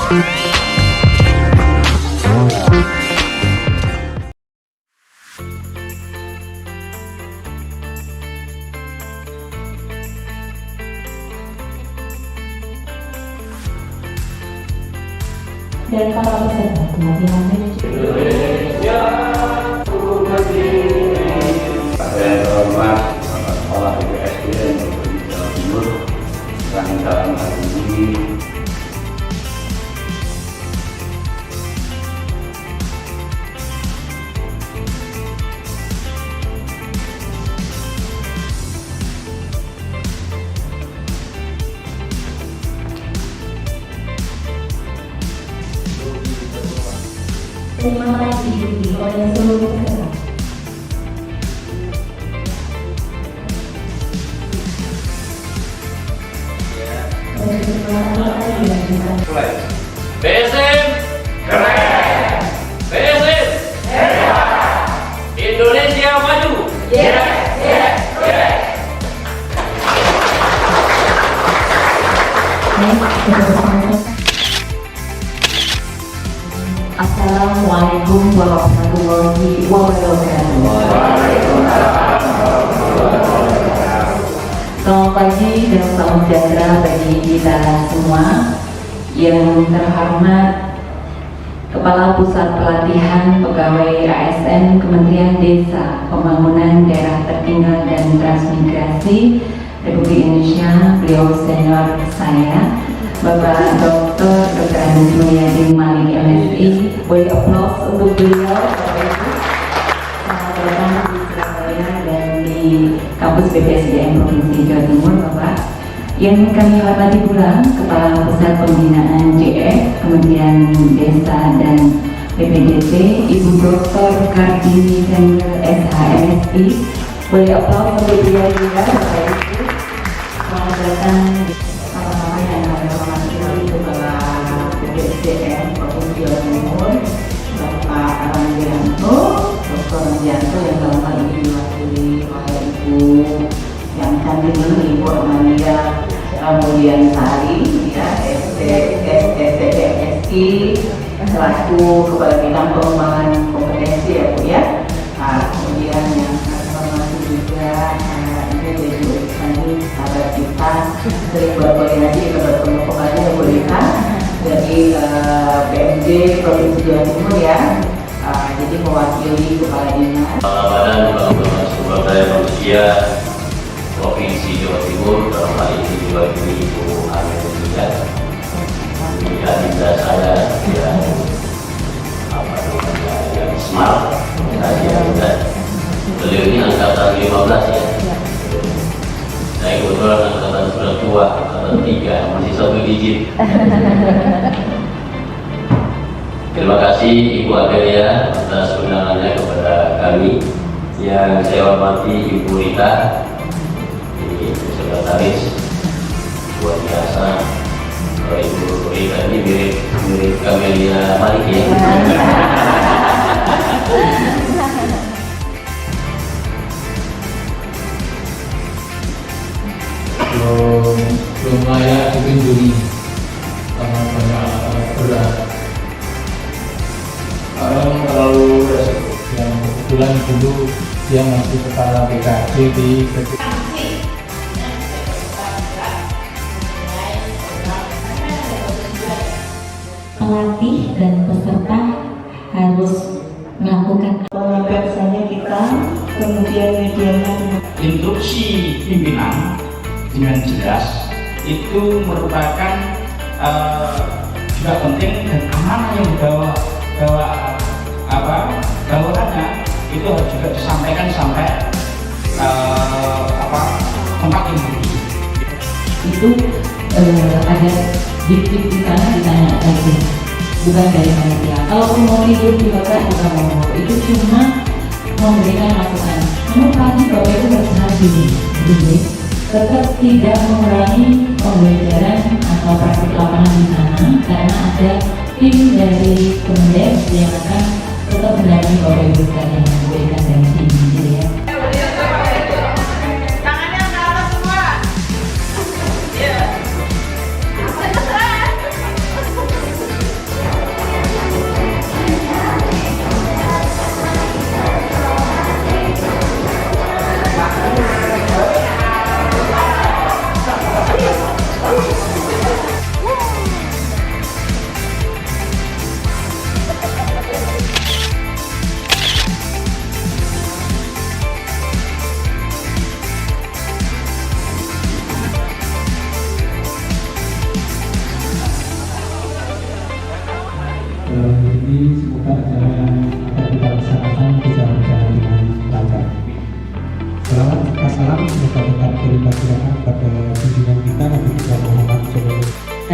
Dan para peserta pelatihan Indonesia ku berdiri. Saya hormat Kepala Sekolah BPSDN Provinsi Jawa Timur yang dalam hal ini tema diikuti oleh seluruh peserta. BSM keren, BSM hebat, Indonesia maju. Assalamualaikum warahmatullahi wabarakatuh. Selamat pagi dan salam sejahtera bagi kita semua. Yang terhormat Kepala Pusat Pelatihan Pegawai ASN Kementerian Desa Pembangunan Daerah Tertinggal dan Transmigrasi Republik Indonesia, beliau senior saya, Bapak Dr. Andes Mulyadi Malik MSI. Boleh applause untuk beliau, Bapak Ibu. Selamat datang di Surabaya dan di kampus BPSDN Provinsi Jawa Timur, Bapak. Yang kami hormati pula Kepala Pusat Pembinaan JF Kementerian Desa dan BPDT, Ibu Dr. Kartini Sengel SHMSI. Boleh applause untuk beliau juga, Bapak Ibu. Selamat datang sama-sama yang kami hormati Kepala BPSDN Provinsi Jawa Timur, Bapak Ranjanto, Dr. Ranjanto yang dalam hal ini diwakili oleh Ibu yang cantik ini, Ibu Amalia Kemudian Sari, ya, STMSI selaku Kepala Bidang Pengembangan Kompetensi, ya Bu ya. Kemudian yang kami hormati juga ini dari kami sahabat kita dari berkoordinasi ke bertemu kembali boleh dari BMJ Provinsi Jawa Timur ya. Jadi mewakili Kepala Dinas Badan Pengembangan Sumber Daya Manusia Provinsi Jawa Timur, dalam hal ini diwakili Ibu Amelia juga. Ini adinda saya yang yang smart, dan beliau ini angkatan 15 ya. Saya kebetulan angkatan sudah tua, angkatan 3, masih 1 digit. Terima kasih Ibu Amelia atas undangannya kepada kami. Yang saya hormati Ibu Rita, sekretaris luar biasa. Kalau Ibu Rita ini mirip Kamelia Malik ya. belum layak dikunjungi karena banyak berat, karena terlalu resiko. Yang kebetulan dulu dia masih kepala BKD di pelatih dan peserta harus melakukan biasanya kita kemudian medianya instruksi pimpinan dengan jelas itu merupakan juga penting, dan amanah yang bawaannya itu harus juga disampaikan sampai tempat yang berbeda. itu ada dikit di sana ditanya lagi, bukan dari panitia. Kalau mau tidur di hotel bukan mau, itu cuma memberikan masukan. Namun pasti Bapak Ibu berhati ini tetap tidak mengurangi pembelajaran atau praktik lapangan di sana, karena ada tim dari Kemendes yang akan tetap mendampingi Bapak Ibu sekalian memberikan dari sini, gitu ya.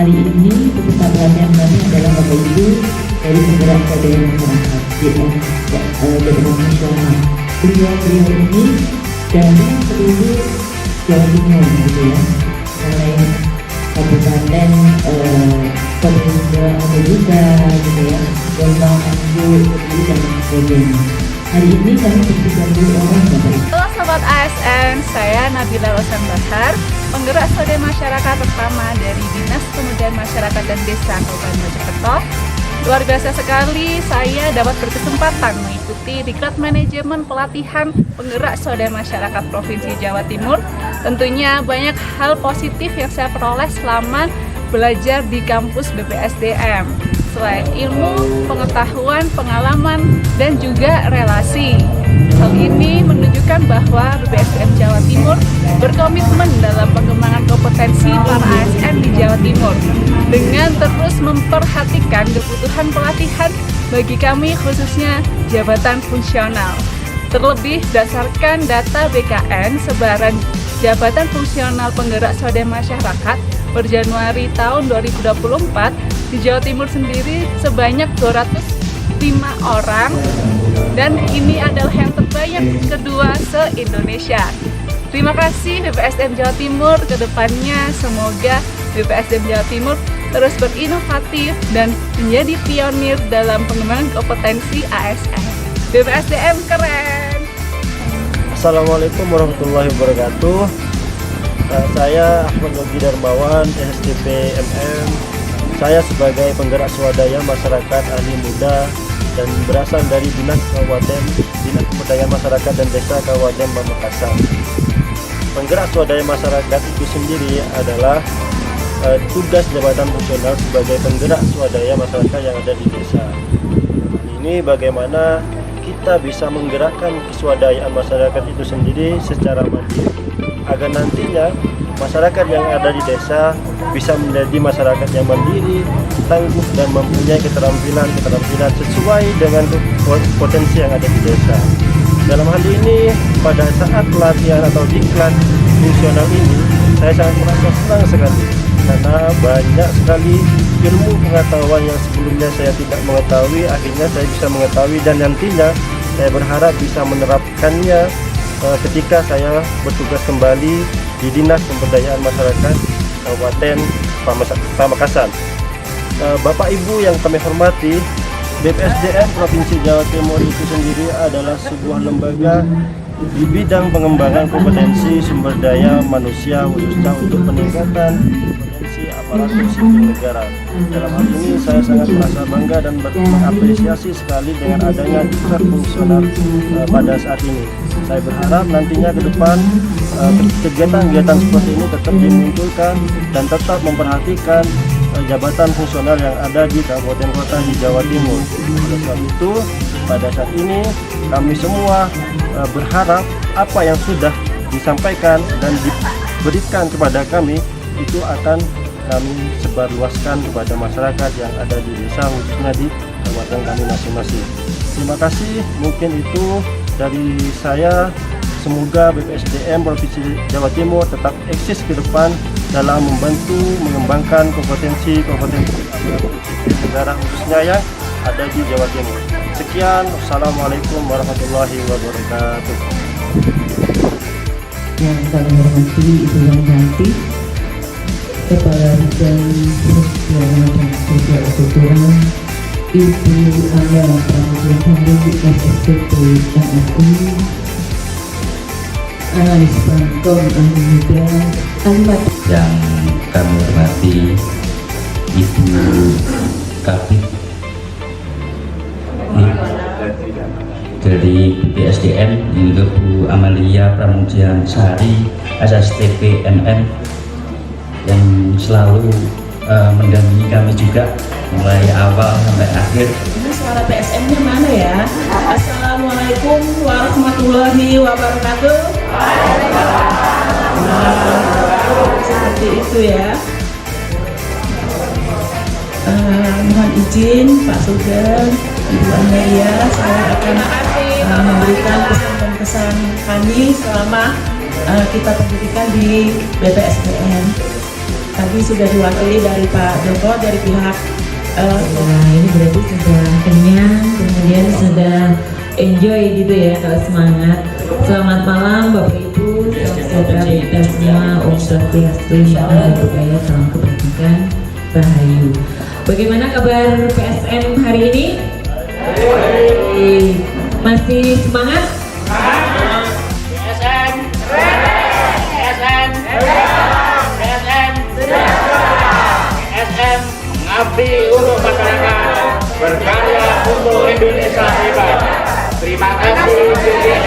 Hari ini peserta pelatihan kami adalah Bapak Ibu dari penggerak swadaya masyarakat Jabatan Nasional. Beliau ini dari seluruh Jawa Timur gitu ya, mulai kabupaten Provinsi Amerika gitu ya, Jombang, Anju, dan sebagainya. Hari ini kami bertiga orang Bapak Ibu. Halo Sobat ASN, saya Nabila Rosan Bahar, penggerak swadaya masyarakat pertama dari Dinas Pemberdayaan Masyarakat dan Desa Kabupaten Mojokerto. Luar biasa sekali saya dapat berkesempatan mengikuti Diklat Manajemen Pelatihan Penggerak Swadaya Masyarakat Provinsi Jawa Timur. Tentunya banyak hal positif yang saya peroleh selama belajar di kampus BPSDM. Selain ilmu, pengetahuan, pengalaman, dan juga relasi. Hal ini menunjukkan bahwa BPSDM Jawa Timur berkomitmen dalam pengembangan kompetensi para ASN di Jawa Timur dengan terus memperhatikan kebutuhan pelatihan bagi kami khususnya jabatan fungsional. Terlebih berdasarkan data BKN sebaran jabatan fungsional penggerak swadaya masyarakat per Januari tahun 2024 di Jawa Timur sendiri sebanyak 205 orang, dan ini adalah yang terbanyak kedua se-Indonesia. Terima kasih BPSDM Jawa Timur, kedepannya semoga BPSDM Jawa Timur terus berinovatif dan menjadi pionir dalam pengembangan kompetensi ASN. BPSDM keren! Assalamualaikum warahmatullahi wabarakatuh. Saya Ahmad Yogi Darmawan, SSTP MM. Saya sebagai penggerak swadaya masyarakat ahli muda dan berasal dari Dinas Pemberdayaan Masyarakat dan Desa Kabupaten Pamekasan. Penggerak swadaya masyarakat itu sendiri adalah tugas jabatan fungsional sebagai penggerak swadaya masyarakat yang ada di desa. Ini bagaimana kita bisa menggerakkan keswadayaan masyarakat itu sendiri secara mandiri agar nantinya masyarakat yang ada di desa bisa menjadi masyarakat yang mandiri, tangguh, dan mempunyai keterampilan sesuai dengan potensi yang ada di desa. Dalam hal ini, pada saat pelatihan atau diklat fungsional ini, saya sangat merasa senang sekali karena banyak sekali ilmu pengetahuan yang sebelumnya saya tidak mengetahui, akhirnya saya bisa mengetahui, dan nantinya saya berharap bisa menerapkannya ketika saya bertugas kembali di Dinas Pemberdayaan Masyarakat Kabupaten Pamekasan. Bapak Ibu yang kami hormati, BPSDM Provinsi Jawa Timur itu sendiri adalah sebuah lembaga di bidang pengembangan kompetensi sumber daya manusia, khususnya untuk peningkatan kompetensi aparatur sipil negara. Dalam hal ini saya sangat merasa bangga dan mengapresiasi sekali dengan adanya diklat fungsional pada saat ini. Saya berharap nantinya ke depan kegiatan-kegiatan seperti ini tetap dimunculkan dan tetap memperhatikan jabatan fungsional yang ada di kabupaten kota di Jawa Timur. Oleh sebab itu, pada saat ini kami semua berharap apa yang sudah disampaikan dan diberikan kepada kami itu akan kami sebarluaskan kepada masyarakat yang ada di desa, khususnya di kabupaten kami masing-masing. Terima kasih, mungkin itu dari saya. Semoga BPSDM Provinsi Jawa Timur tetap eksis ke depan dalam membantu mengembangkan kompetensi negara khususnya yang ada di Jawa Timur. Sekian, wassalamualaikum warahmatullahi wabarakatuh. Yang kami hormati Ibu yang cantik, Kepala Bidang Sosial dan Sosial Kultural, Ibu Anda Pramudia Sandi SSTP MMI, Analis Pangkom Ahli Muda, Ahmad. Yang kami hormati Ibu Kabid dari BPSDM, juga Bu Amalia Pramudia Sari SSTP MM yang selalu mendampingi kami juga mulai awal sampai akhir. Ini suara PSM-nya mana ya? Assalamualaikum warahmatullahi wabarakatuh. Seperti itu ya. Mohon izin Pak Sugeng, Ibu Amelia, saya akan memberikan pesan dan kesan kami selama kita pendidikan di BPSDM. tadi sudah diwakili dari Pak Joko dari pihak Nah, ini berarti sudah kenyang, kemudian sudah enjoy gitu ya, kalau semangat. Selamat malam Bapak Ibu, salam sejahtera bagi kita semua, Om Swastiastu, Namo Buddhaya, salam kebajikan, Rahayu. Bagaimana kabar PSM hari ini? Masih semangat? PSM mengabdi untuk masyarakat, berkarya untuk Indonesia hebat. Terima kasih.